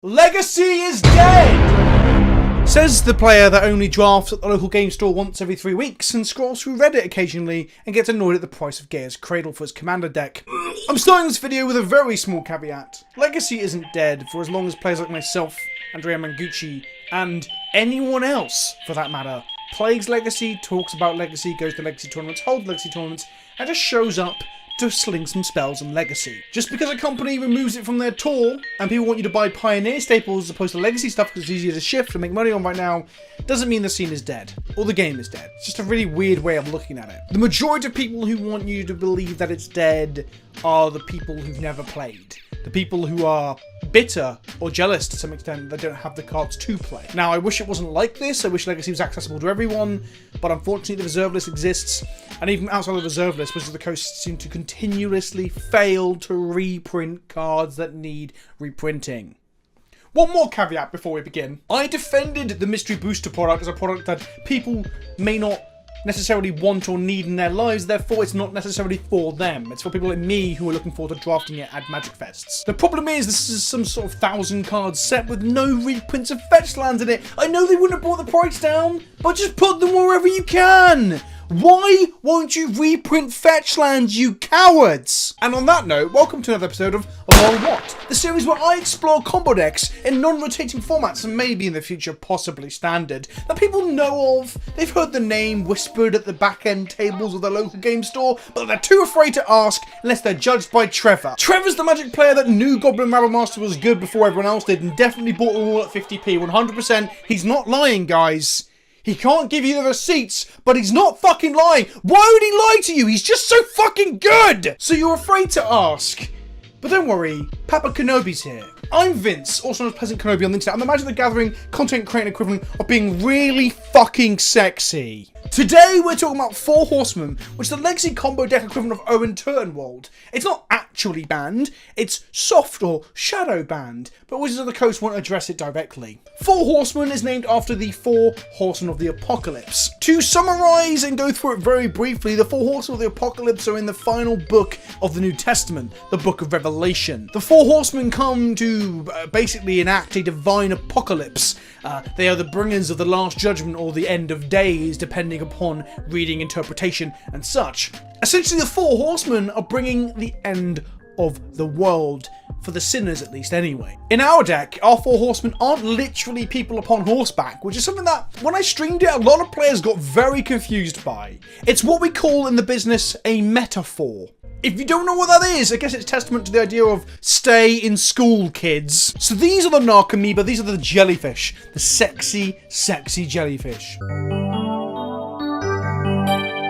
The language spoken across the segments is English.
Legacy is dead! Says the player that only drafts at the local game store once every 3 weeks and scrolls through Reddit occasionally and gets annoyed at the price of Gaia's Cradle for his commander deck. I'm starting this video with a very small caveat. Legacy isn't dead for as long as players like myself, Andrea Mangucci, and anyone else, for that matter, plays Legacy, talks about Legacy, goes to Legacy tournaments, holds Legacy tournaments, and just shows up to sling some spells in Legacy. Just because a company removes it from their tour and people want you to buy Pioneer staples as opposed to Legacy stuff because it's easier to shift and make money on right now, doesn't mean the scene is dead or the game is dead. It's just a really weird way of looking at it. The majority of people who want you to believe that it's dead are the people who've never played. The people who are bitter or jealous to some extent that don't have the cards to play. Now, I wish it wasn't like this. I wish Legacy was accessible to everyone, but unfortunately the reserve list exists, and even outside of the reserve list, Wizards of the Coast seem to continuously fail to reprint cards that need reprinting. One more caveat before we begin. I defended the Mystery Booster product as a product that people may not necessarily want or need in their lives, therefore it's not necessarily for them. It's for people like me who are looking forward to drafting it at Magic Fests. The problem is this is some sort of 1,000 card set with no reprints of fetch lands in it. I know they wouldn't have brought the price down, but just put them wherever you can. Why won't you reprint fetch lands, you cowards? And on that note, welcome to another episode of LOLWUT, the series where I explore combo decks in non-rotating formats and maybe in the future possibly standard, that people know of, they've heard the name whispered at the back-end tables of the local game store, but they're too afraid to ask unless they're judged by Trevor. Trevor's the Magic player that knew Goblin Rabble Master was good before everyone else did and definitely bought them all at 50p, 100%. He's not lying, guys. He can't give you the receipts, but he's not fucking lying. Why would he lie to you? He's just so fucking good! So you're afraid to ask. But don't worry, PleasantKenobi's here. I'm Vince, also known as PleasantKenobi on the internet. I'm the Magic the Gathering content creating equivalent of being really fucking sexy. Today we're talking about 4 Horsemen, which is the Legacy combo deck equivalent of Owen Turtenwald. It's not actually banned, it's soft or shadow banned, but Wizards of the Coast won't address it directly. 4 Horsemen is named after the 4 Horsemen of the Apocalypse. To summarise and go through it very briefly, the 4 Horsemen of the Apocalypse are in the final book of the New Testament, the Book of Revelation. The 4 Horsemen come to basically enact a divine apocalypse. They are the bringers of the Last Judgment or the end of days, depending upon reading, interpretation, and such. Essentially, the 4 Horsemen are bringing the end of the world, for the sinners at least anyway. In our deck, our 4 Horsemen aren't literally people upon horseback, which is something that, when I streamed it, a lot of players got very confused by. It's what we call in the business a metaphor. If you don't know what that is, I guess it's testament to the idea of stay in school, kids. So these are the Narcomoeba, these are the jellyfish. The sexy jellyfish.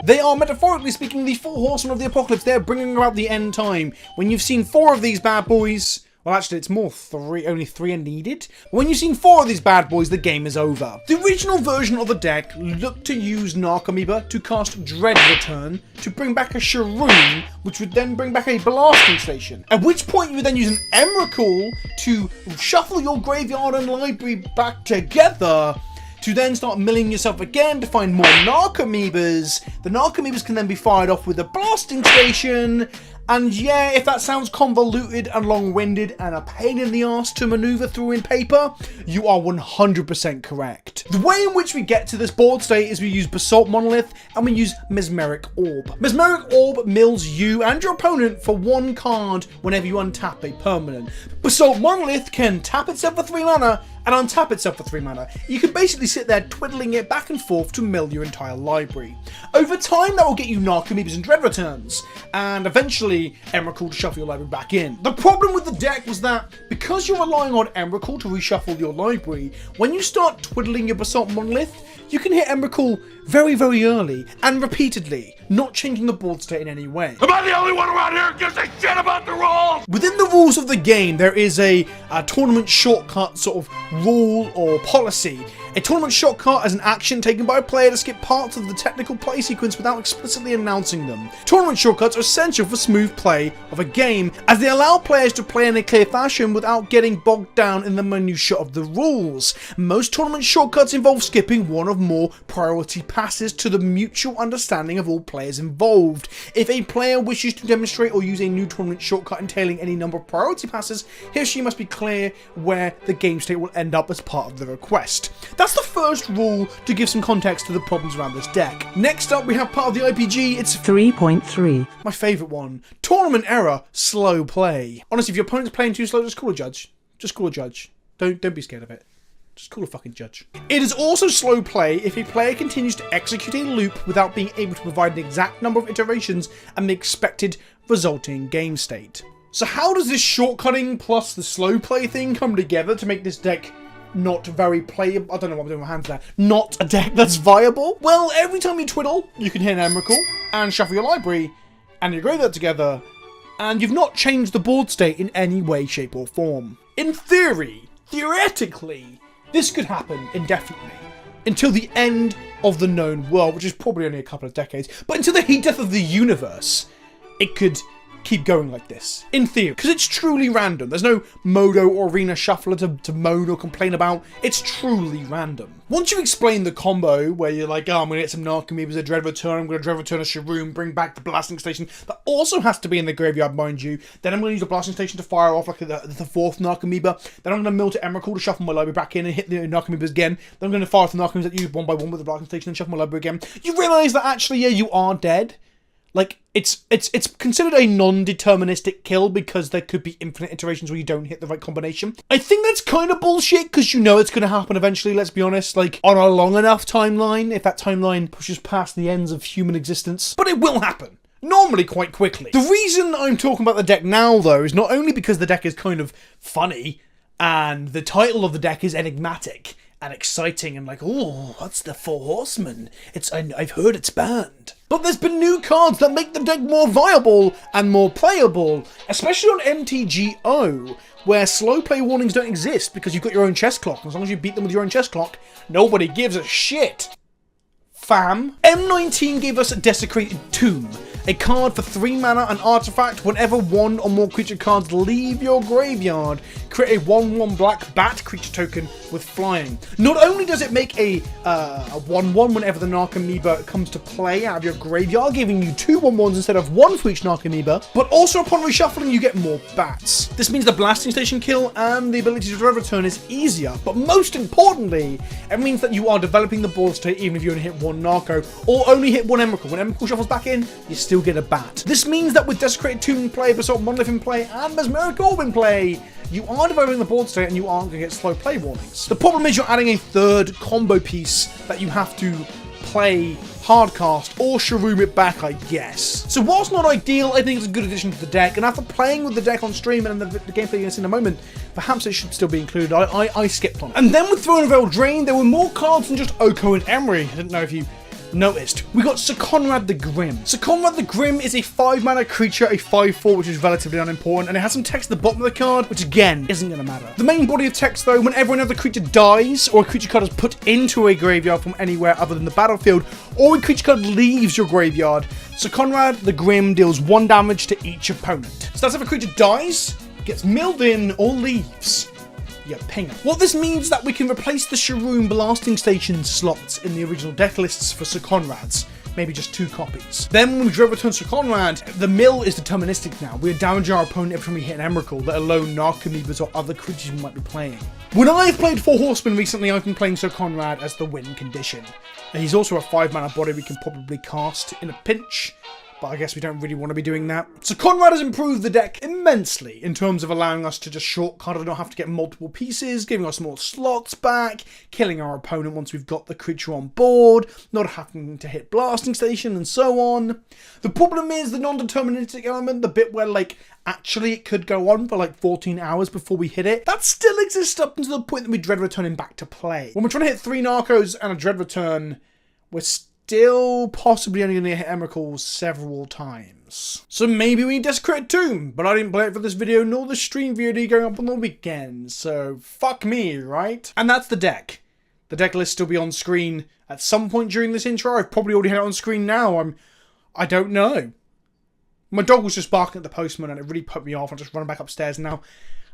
They are, metaphorically speaking, the 4 Horsemen of the Apocalypse. They're bringing about the end time. When you've seen 4 of these bad boys, well, actually, it's more 3, only 3 are needed. But when you've seen 4 of these bad boys, the game is over. The original version of the deck looked to use Narcomoeba to cast Dread Return to bring back a Sharoon, which would then bring back a Blasting Station. At which point you would then use an Emrakul to shuffle your graveyard and library back together, to then start milling yourself again to find more Narcomoebas. The Narcomoebas can then be fired off with a Blasting Station. And yeah, if that sounds convoluted and long-winded and a pain in the arse to maneuver through in paper, you are 100% correct. The way in which we get to this board state is we use Basalt Monolith and we use Mesmeric Orb. Mesmeric Orb mills you and your opponent for 1 card whenever you untap a permanent. Basalt Monolith can tap itself for 3 mana and untap itself for 3 mana. You can basically sit there twiddling it back and forth to mill your entire library. Over time, that will get you Narcomoebas and Dread Returns, and eventually Emrakul to shuffle your library back in. The problem with the deck was that, because you're relying on Emrakul to reshuffle your library, when you start twiddling your Basalt Monolith, you can hit Emrakul very early and repeatedly, not changing the board state in any way. Am I the only one around here who gives a shit about the rules? Within the rules of the game, there is a tournament shortcut sort of rule or policy. A tournament shortcut is an action taken by a player to skip parts of the technical play sequence without explicitly announcing them. Tournament shortcuts are essential for smooth play of a game, as they allow players to play in a clear fashion without getting bogged down in the minutiae of the rules. Most tournament shortcuts involve skipping one or more priority passes to the mutual understanding of all players players involved. If a player wishes to demonstrate or use a new tournament shortcut entailing any number of priority passes, he or she must be clear where the game state will end up as part of the request. That's the first rule to give some context to the problems around this deck. Next up, we have part of the IPG. It's 3.3. my favourite one. Tournament error, slow play. Honestly, if your opponent's playing too slow, just call a judge. Just call a judge. Don't be scared of it. Just call a fucking judge. It is also slow play if a player continues to execute a loop without being able to provide an exact number of iterations and the expected resulting game state. So how does this shortcutting plus the slow play thing come together to make this deck not very playable? I don't know what I'm doing with my hands there. Not a deck that's viable? Well, every time you twiddle, you can hit an Emrakul and shuffle your library, and you graveyard together, and you've not changed the board state in any way, shape, or form. In theory, theoretically, this could happen indefinitely, until the end of the known world, which is probably only a couple of decades, but until the heat death of the universe, it could keep going like this, in theory, because it's truly random. There's no Modo or Arena Shuffler to moan or complain about. It's truly random. Once you explain the combo, where you're like, oh, I'm going to get some Narcomoebas, a Dread Return, I'm going to Dread Return a Sharoom, bring back the Blasting Station, that also has to be in the graveyard, mind you, then I'm going to use the Blasting Station to fire off like the fourth Narcomoeba, then I'm going to mill to Emrakul to shuffle my library back in and hit the Narcomoebas again, then I'm going to fire off the Narcomoebas that you one by one with the Blasting Station and shuffle my library again. You realise that actually, yeah, you are dead. Like, it's considered a non-deterministic kill because there could be infinite iterations where you don't hit the right combination. I think that's kind of bullshit because you know it's going to happen eventually, let's be honest. Like, on a long enough timeline, if that timeline pushes past the ends of human existence. But it will happen. Normally quite quickly. The reason I'm talking about the deck now, though, is not only because the deck is kind of funny and the title of the deck is enigmatic and exciting and like, oh, what's the Four Horsemen? I've heard it's banned. But there's been new cards that make the deck more viable and more playable, especially on MTGO, where slow play warnings don't exist because you've got your own chess clock. As long as you beat them with your own chess clock, nobody gives a shit. Fam. M19 gave us a Desecrated Tomb, a card for 3 mana, an artifact. Whenever one or more creature cards leave your graveyard, create a 1/1 black bat creature token with flying. Not only does it make a 1/1 whenever the Narcomoeba comes to play out of your graveyard, giving you 2 1/1s instead of 1 for each Narcomoeba, but also upon reshuffling you get more bats. This means the Blasting Station kill and the ability to Dread Return is easier, but most importantly, it means that you are developing the board state even if you only hit 1 Narco, or only hit 1 Emrakul. When Emrakul shuffles back in, you still get a bat. This means that with Desecrated Tomb in play, Basalt Monolith in play, and Mesmeric Orb in play, you are developing the board state and you aren't going to get slow play warnings. The problem is you're adding a third combo piece that you have to play hardcast or Sharoom it back, I guess. So whilst not ideal, I think it's a good addition to the deck, and after playing with the deck on stream and the gameplay you're going to see in a moment, perhaps it should still be included. I skipped on it. And then with Throne of Eldraine, there were more cards than just Oko and Emery. I didn't know if you noticed. We got Sir Conrad the Grim. Sir Conrad the Grim is a 5 mana creature, a 5/4, which is relatively unimportant, and it has some text at the bottom of the card, which again, isn't going to matter. The main body of text though, whenever another creature dies, or a creature card is put into a graveyard from anywhere other than the battlefield, or a creature card leaves your graveyard, Sir Conrad the Grim deals 1 damage to each opponent. So that's if a creature dies, gets milled in, or leaves. Yeah, pinger. What this means is that we can replace the Sharoom Blasting Station slots in the original deck lists for Sir Conrad's. Maybe just 2 copies. Then when we Dread Return Sir Conrad, the mill is deterministic now. We're damaging our opponent every time we hit an Emrakul, let alone Narcomoebas or other creatures we might be playing. When I've played 4 Horsemen recently, I've been playing Sir Conrad as the win condition. And he's also a 5 mana body we can probably cast in a pinch, but I guess we don't really want to be doing that. So Conrad has improved the deck immensely in terms of allowing us to just shortcut and not have to get multiple pieces, giving us more slots back, killing our opponent once we've got the creature on board, not having to hit Blasting Station, and so on. The problem is the non-deterministic element, the bit where, like, actually it could go on for like 14 hours before we hit it. That still exists up until the point that we Dread Return him back to play. When we're trying to hit 3 Narcos and a Dread Return, we're still possibly only going to hit Emrakul several times. So maybe we need Desecrated Tomb, but I didn't play it for this video nor the stream VOD going up on the weekend, so fuck me, right? And that's the deck. The deck list will be on screen at some point during this intro. I've probably already had it on screen now. I don't know. My dog was just barking at the postman and it really put me off. I'm just running back upstairs now.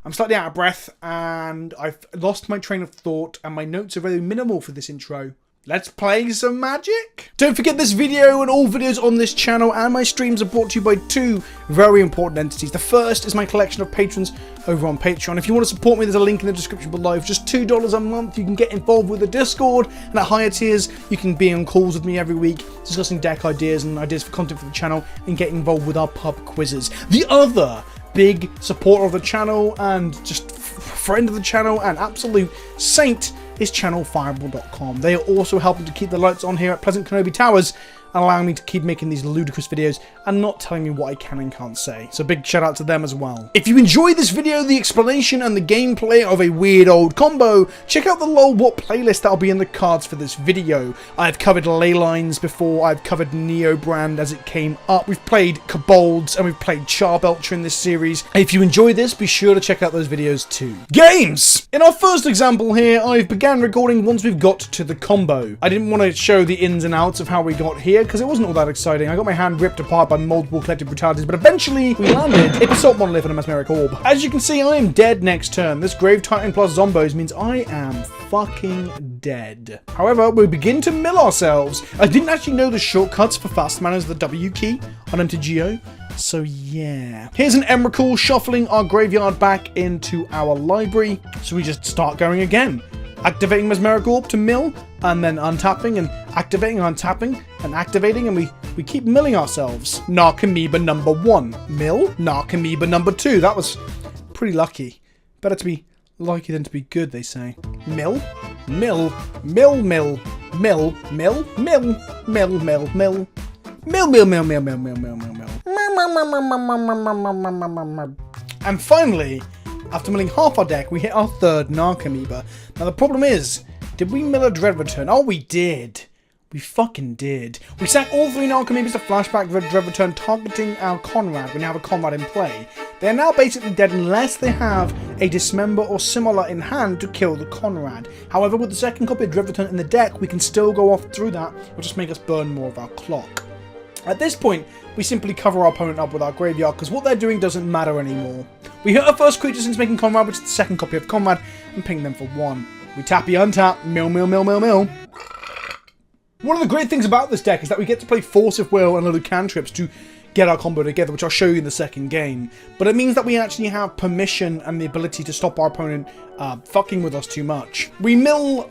I'm slightly out of breath and I've lost my train of thought and my notes are very minimal for this intro. let's play some Magic. Don't forget this video and all videos on this channel and my streams are brought to you by two very important entities. The first is my collection of patrons over on Patreon. If you want to support me, there's a link in the description below. For just $2 a month, you can get involved with the Discord, and at higher tiers, you can be on calls with me every week, discussing deck ideas and ideas for content for the channel, and get involved with our pub quizzes. The other big supporter of the channel and just friend of the channel and absolute saint is channelfireball.com. They are also helping to keep the lights on here at PleasantKenobi Towers, allowing me to keep making these ludicrous videos and not telling me what I can and can't say. So big shout out to them as well. If you enjoyed this video, the explanation and the gameplay of a weird old combo, check out the LOLWUT playlist that'll be in the cards for this video. I've covered ley lines before, I've covered Neo Brand as it came up, we've played Kobolds, and we've played Charbelcher in this series. If you enjoyed this, be sure to check out those videos too. Games! In our first example here, I've began recording once we've got to the combo. I didn't want to show the ins and outs of how we got here, because it wasn't all that exciting. I got my hand ripped apart by multiple collective brutalities, but eventually we landed a Basalt Monolith and a Mesmeric Orb. As you can see, I am dead next turn. This Grave Titan plus Zombos means I am fucking dead. However, we begin to mill ourselves. I didn't actually know the shortcuts for fast mana as the W key on MTGO. So yeah. Here's an Emrakul shuffling our graveyard back into our library. So we just start going again. Activating Mesmeric Orb to mill, and then untapping and activating, untapping and activating, and we keep milling ourselves. Narcomoeba number 1. Mill. Narcomoeba number 2. That was pretty lucky. Better to be lucky than to be good, they say. Mill. Mill. Mill, mill. Mill. Mill. Mill. Mill, mill, mill. Mill, mill, mill, mill, mill, mill, mill, mill, mill. And finally, after milling half our deck, we hit our third Narcomoeba. Now the problem is, did we mill a Dread Return? Oh, we did. We fucking did. We sack all 3 Narcomoebas to flashback Dread Return, targeting our Conrad when you have a Conrad in play. They are now basically dead unless they have a Dismember or similar in hand to kill the Conrad. However, with the second copy of Dread Return in the deck, we can still go off through that, which just make us burn more of our clock. At this point, we simply cover our opponent up with our graveyard, because what they're doing doesn't matter anymore. We hit our first creature since making Conrad, which is the second copy of Conrad, and ping them for 1. We tappy untap, mill, mill, mill, mill, mill. One of the great things about this deck is that we get to play Force of Will and little cantrips to get our combo together, which I'll show you in the second game. But it means that we actually have permission and the ability to stop our opponent fucking with us too much. We mill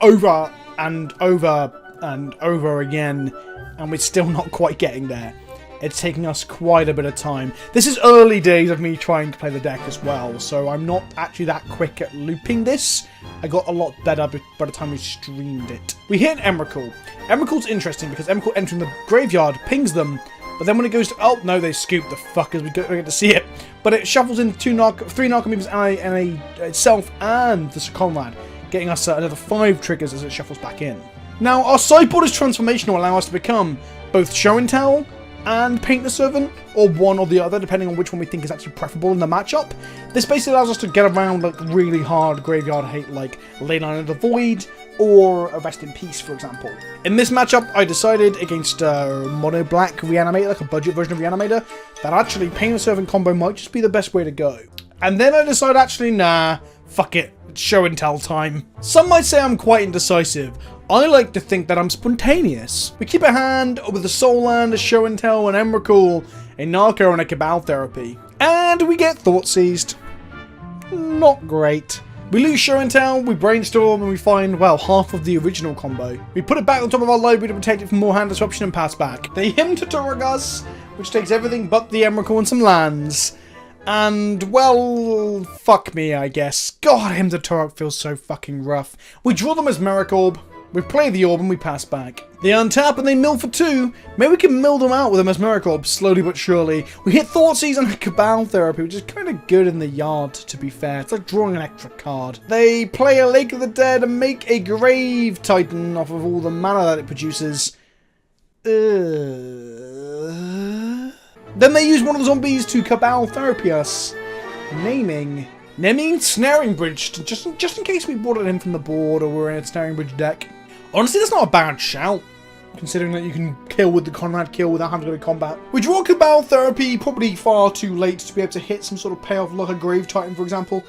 over and over and over again, and we're still not quite getting there. It's taking us quite a bit of time. This is early days of me trying to play the deck as well, so I'm not actually that quick at looping this. I got a lot better by the time we streamed it. We hit Emrakul. Emrakul's interesting because Emrakul entering the graveyard pings them, but then when it goes to, oh no, they scoop the fuckers, we don't get to see it. But it shuffles in 3 Narcomoebas and itself and the Conrad, getting us another 5 triggers as it shuffles back in. Now, our sideboard is transformational, allow us to become both Show and Tell and Paint the Servant, or one or the other, depending on which one we think is actually preferable in the matchup. This basically allows us to get around like really hard graveyard hate like Leyline of the Void or a Rest in Peace, for example. In this matchup, I decided against Mono Black Reanimator, like a budget version of Reanimator, that actually Paint the Servant combo might just be the best way to go. And then I decided actually, nah, fuck it, it's Show and Tell time. Some might say I'm quite indecisive. I like to think that I'm spontaneous. We keep a hand with a Soul Land, a Show and Tell, an Emrakul, a Narco, and a Cabal Therapy. And we get Thought Seized. Not great. We lose Show and Tell, we brainstorm, and we find, well, half of the original combo. We put it back on top of our library to protect it from more hand disruption and pass back. They hymn to Turagas, which takes everything but the Emrakul and some lands. And, well, fuck me, I guess. God, Hymn to Turok feels so fucking rough. We draw them as Mesmeric Orb. We play the orb and we pass back. They untap and they mill for 2. Maybe we can mill them out with a Mesmeric Orb, slowly but surely. We hit Thoughtseize and Cabal Therapy, which is kind of good in the yard, to be fair. It's like drawing an extra card. They play a Lake of the Dead and make a Grave Titan off of all the mana that it produces. Then they use one of the zombies to Cabal Therapy us. Naming Snaring Bridge, just in case we brought it in from the board or we're in a Snaring Bridge deck. Honestly, that's not a bad shout, considering that you can kill with the Conrad kill without having to go to combat. We draw Cabal Therapy probably far too late to be able to hit some sort of payoff like a Grave Titan, for example.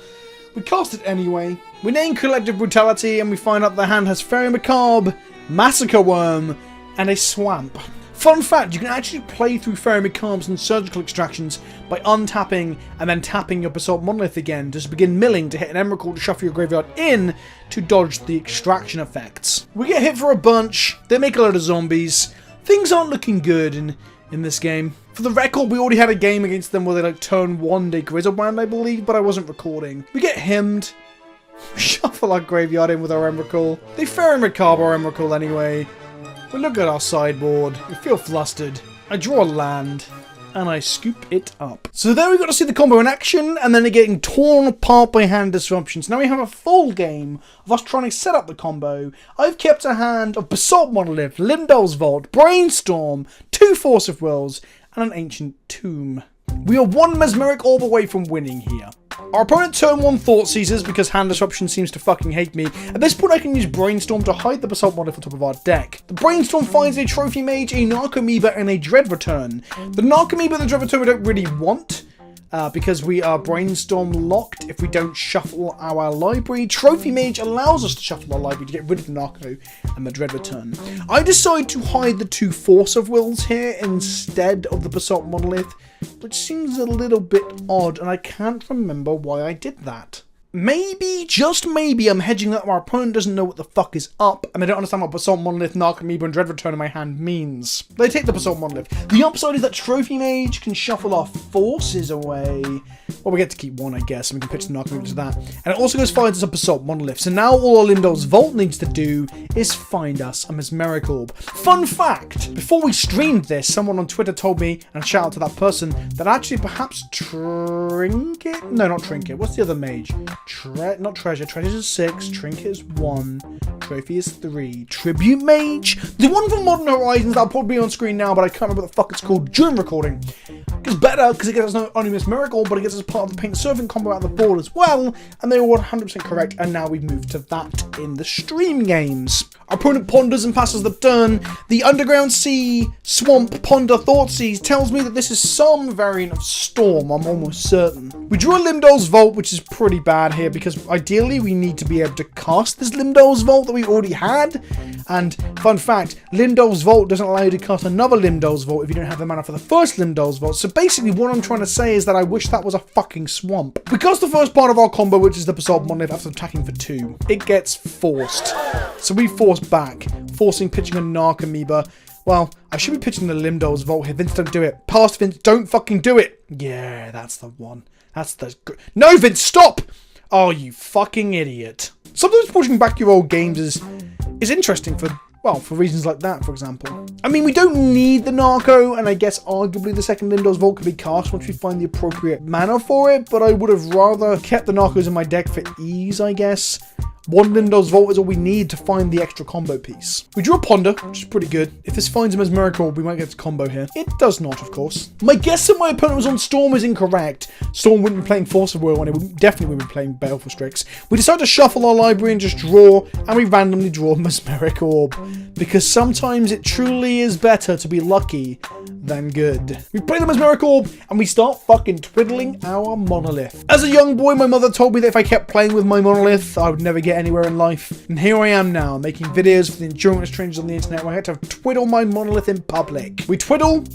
We cast it anyway. We name Collective Brutality and we find out the hand has Fairy Macabre Massacre Worm, and a Swamp. Fun fact, you can actually play through Fairy Macabres and Surgical Extractions by untapping and then tapping your Basalt Monolith again. Just begin milling to hit an Emerald to shuffle your graveyard in to dodge the extraction effects. We get hit for a bunch, they make a load of zombies. Things aren't looking good in this game. For the record, we already had a game against them where they like turn 1 day Grizzlebrand, I believe, but I wasn't recording. We get hymned. Shuffle our graveyard in with our Emrakul. They Fairy Macabre our Emrakul anyway. We look at our sideboard, we feel flustered. I draw a land, and I scoop it up. So there we got to see the combo in action, and then it getting torn apart by hand disruptions. Now we have a full game of us trying to set up the combo. I've kept a hand of Basalt Monolith, Limdell's Vault, Brainstorm, 2 Force of Wills, and an Ancient Tomb. We are 1 Mesmeric Orb away from winning here. Our opponent turn 1 Thought Seizes because hand disruption seems to fucking hate me. At this point I can use Brainstorm to hide the Basalt Monolith on top of our deck. The Brainstorm finds a Trophy Mage, a Narcomoeba, and a Dread Return. The Narcomoeba and the Dread Return we don't really want, because we are Brainstorm locked if we don't shuffle our library. Trophy Mage allows us to shuffle our library to get rid of the Narco and the Dread Return. I decide to hide the 2 Force of Wills here instead of the Basalt Monolith, which seems a little bit odd, and I can't remember why I did that. Maybe, just maybe, I'm hedging that our opponent doesn't know what the fuck is up, and they don't understand what Basalt Monolith, Narcomoeba, and Dread Return in my hand means. They take the Basalt Monolith. The upside is that Trophy Mage can shuffle our forces away. Well, we get to keep 1, I guess, and we can pitch the Narcomoeba to that. And it also goes finds us a Basalt Monolith. So now all Orlindo's Vault needs to do is find us a Mesmeric Orb. Fun fact, before we streamed this, someone on Twitter told me, and shout out to that person, that actually perhaps Trinket? No, not Trinket. What's the other mage? Not Treasure. Treasure is 6. Trinket is 1. Trophy is 3. Tribute Mage? The one from Modern Horizons that'll probably be on screen now, but I can't remember what the fuck it's called during recording. It's better because it gets us not only Mesmeric Orb, but it gets us part of the Paint Servant combo out the board as well, and they were 100% correct, and now we've moved to that in the stream games. Our opponent ponders and passes the turn. The Underground Sea, Swamp, Ponder, Thoughtseize tells me that this is some variant of Storm, I'm almost certain. We drew a Limdell's Vault, which is pretty bad here, because ideally we need to be able to cast this Limdell's Vault that we already had. And fun fact, Limdell's Vault doesn't allow you to cast another Limdell's Vault if you don't have the mana for the first Limdell's Vault. So basically what I'm trying to say is that I wish that was a fucking Swamp. We cast the first part of our combo, which is the Basalt Monolith, after attacking for 2. It gets forced. So we force back, forcing pitching a Narcomoeba. Well, I should be pitching the Limdell's Vault here. Vince, don't do it. Past Vince, don't fucking do it. Yeah, that's the one. That's the... No, Vince, stop! Oh, you fucking idiot. Sometimes pushing back your old games is interesting for, well, for reasons like that, for example. I mean, we don't need the Narco, and I guess arguably the second Limdell's Vault could be cast once we find the appropriate mana for it, but I would have rather kept the Narcos in my deck for ease, I guess. 1 Limdell's Vault is all we need to find the extra combo piece. We drew a Ponder, which is pretty good. If this finds him as Miracle, we might get to combo here. It does not, of course. My guess that my opponent was on Storm is incorrect. Storm wouldn't be playing Force of Will, and it definitely wouldn't be playing Baleful Strix. We decided to shuffle our library and just draw, and we randomly draw Mesmeric Orb. Because sometimes it truly is better to be lucky than good. We play the Mesmeric Orb, and we start fucking twiddling our Monolith. As a young boy, my mother told me that if I kept playing with my Monolith, I would never get anywhere in life. And here I am now, making videos for the endurance strangers on the internet where I had to twiddle my Monolith in public. We twiddle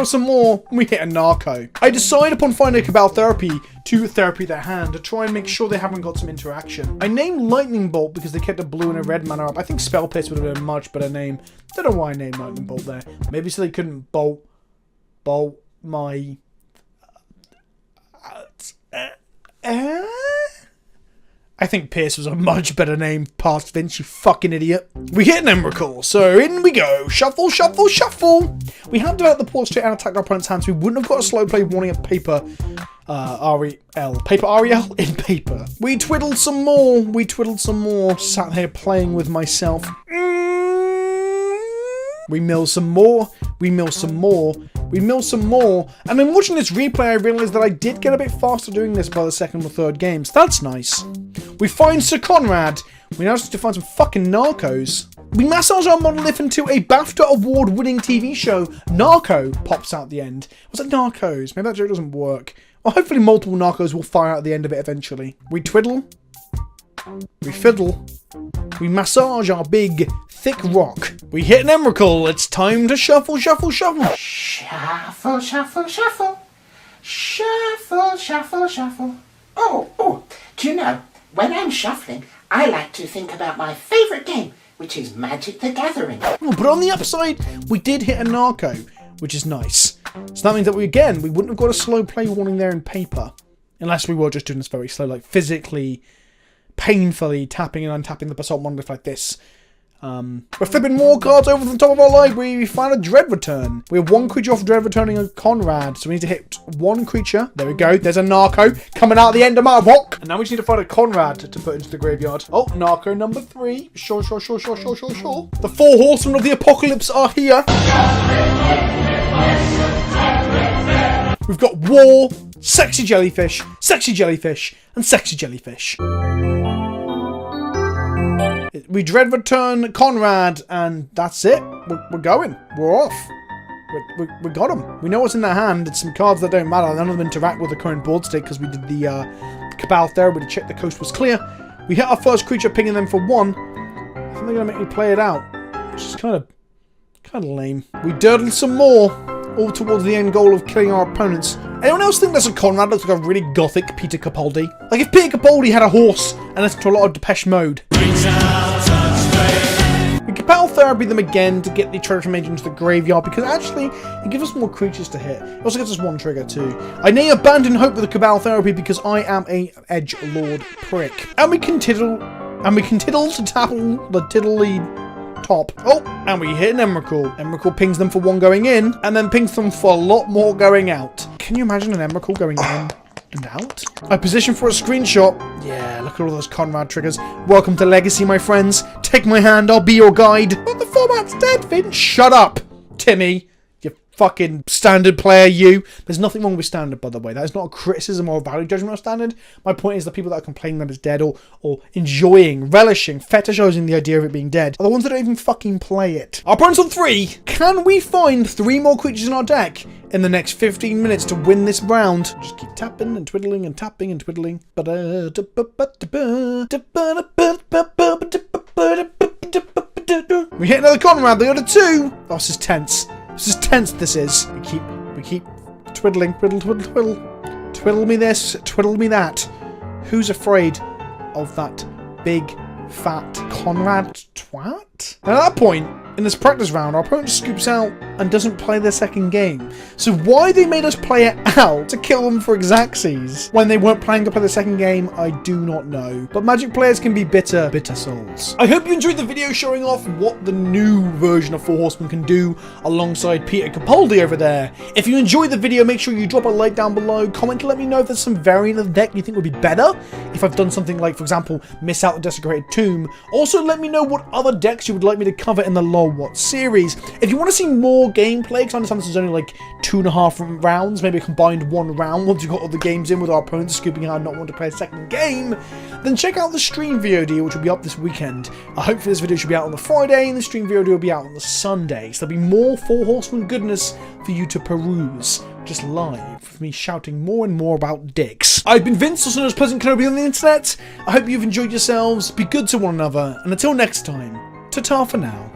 some more, and we hit a Narco. I decide upon finding a Cabal Therapy to therapy their hand to try and make sure they haven't got some interaction. I named Lightning Bolt because they kept a blue and a red mana up. I think Spell Pierce would have been a much better name. Don't know why I named Lightning Bolt there. Maybe so they couldn't bolt my... I think Pierce was a much better name past Vince, you fucking idiot. We hit an Emrakul, so in we go. Shuffle, shuffle, shuffle. We had to let the portrait and attack our opponent's hand, so we wouldn't have got a slow play warning at paper. Paper REL in paper. We twiddled some more. Sat here playing with myself. We mill some more. And then watching this replay, I realised that I did get a bit faster doing this by the second or third games. That's nice. We find Sir Conrad. We now need to find some fucking Narcos. We massage our Monolith into a BAFTA award-winning TV show. Narco pops out the end. Was it Narcos? Maybe that joke doesn't work. Well, hopefully multiple Narcos will fire out at the end of it eventually. We twiddle. We fiddle. We massage our big, thick rock. We hit an Emrakul. It's time to shuffle, shuffle, shuffle. Shuffle, shuffle, shuffle. Shuffle, shuffle, shuffle. Oh, do you know, when I'm shuffling, I like to think about my favourite game, which is Magic the Gathering. Oh, but on the upside, we did hit a Narco, which is nice. So that means that we wouldn't have got a slow play warning there in paper. Unless we were just doing this very slow, like physically, painfully tapping and untapping the Basalt Monolith like this. We're flipping more cards over the top of our library. We find a Dread Return. We have one creature off Dread returning a Conrad, so we need to hit one creature. There we go. There's a Narco coming out of the end of my rock. And now we just need to find a Conrad to put into the graveyard. Oh, Narco number 3. Sure. The 4 Horsemen of the Apocalypse are here. We've got War, Sexy Jellyfish, and Sexy Jellyfish. We Dread Return Conrad, and that's it. We're going. We're off. We got them. We know what's in their hand. It's some cards that don't matter. None of them interact with the current board state because we did the Cabal Therapy to check the coast was clear. We hit our first creature, pinging them for 1. I think they're going to make me play it out, which is kind of lame. We dirtled some more, all towards the end goal of killing our opponents. Anyone else think that's a Conrad looks like a really gothic Peter Capaldi? Like if Peter Capaldi had a horse and listened to a lot of Depeche Mode. We Cabal Therapy them again to get the Treasure Mage into the graveyard because actually it gives us more creatures to hit. It also gives us 1 trigger too. I may abandon hope with the Cabal Therapy because I am a edgelord prick. And we can tiddle to tackle the tiddly top. Oh, and we hit an Emrakul. Emrakul pings them for 1 going in, and then pings them for a lot more going out. Can you imagine an Emrakul going in and out? I position for a screenshot. Yeah, look at all those Conrad triggers. Welcome to Legacy, my friends. Take my hand, I'll be your guide. But the format's dead, Finn. Shut up, Timmy. You fucking standard player, you. There's nothing wrong with standard, by the way. That is not a criticism or a value judgment of standard. My point is the people that are complaining that it's dead or enjoying, relishing, fetishizing the idea of it being dead are the ones that don't even fucking play it. Our opponent's on 3. Can we find 3 more creatures in our deck in the next 15 minutes to win this round? Just keep tapping and twiddling and tapping and twiddling. We hit another Conrad, the other 2. Oh, this is tense. This is tense, this is. We keep twiddling, twiddle. Twiddle me this, twiddle me that. Who's afraid of that big, fat Conrad twat? And at that point, in this practice round, our opponent scoops out and doesn't play their second game. So why they made us play it out to kill them for Xaxes when they weren't planning to play the second game, I do not know. But Magic players can be bitter souls. I hope you enjoyed the video showing off what the new version of 4 Horsemen can do alongside Peter Capaldi over there. If you enjoyed the video, make sure you drop a like down below, comment to let me know if there's some variant of the deck you think would be better. If I've done something like, for example, miss out the Desecrated Tomb. Also, let me know what other decks you would like me to cover in the LOLWUT series. If you want to see more gameplay, because I understand this is only like 2.5 rounds, maybe a combined 1 round once you've got all the games in with our opponents scooping out and not wanting to play a second game, then check out the stream VOD, which will be up this weekend. Hopefully this video should be out on the Friday, and the stream VOD will be out on the Sunday. So there'll be more 4 Horsemen goodness for you to peruse, just live, with me shouting more and more about dicks. I've been Vince, also known as PleasantKenobi on the internet. I hope you've enjoyed yourselves, be good to one another, and until next time, ta-ta for now.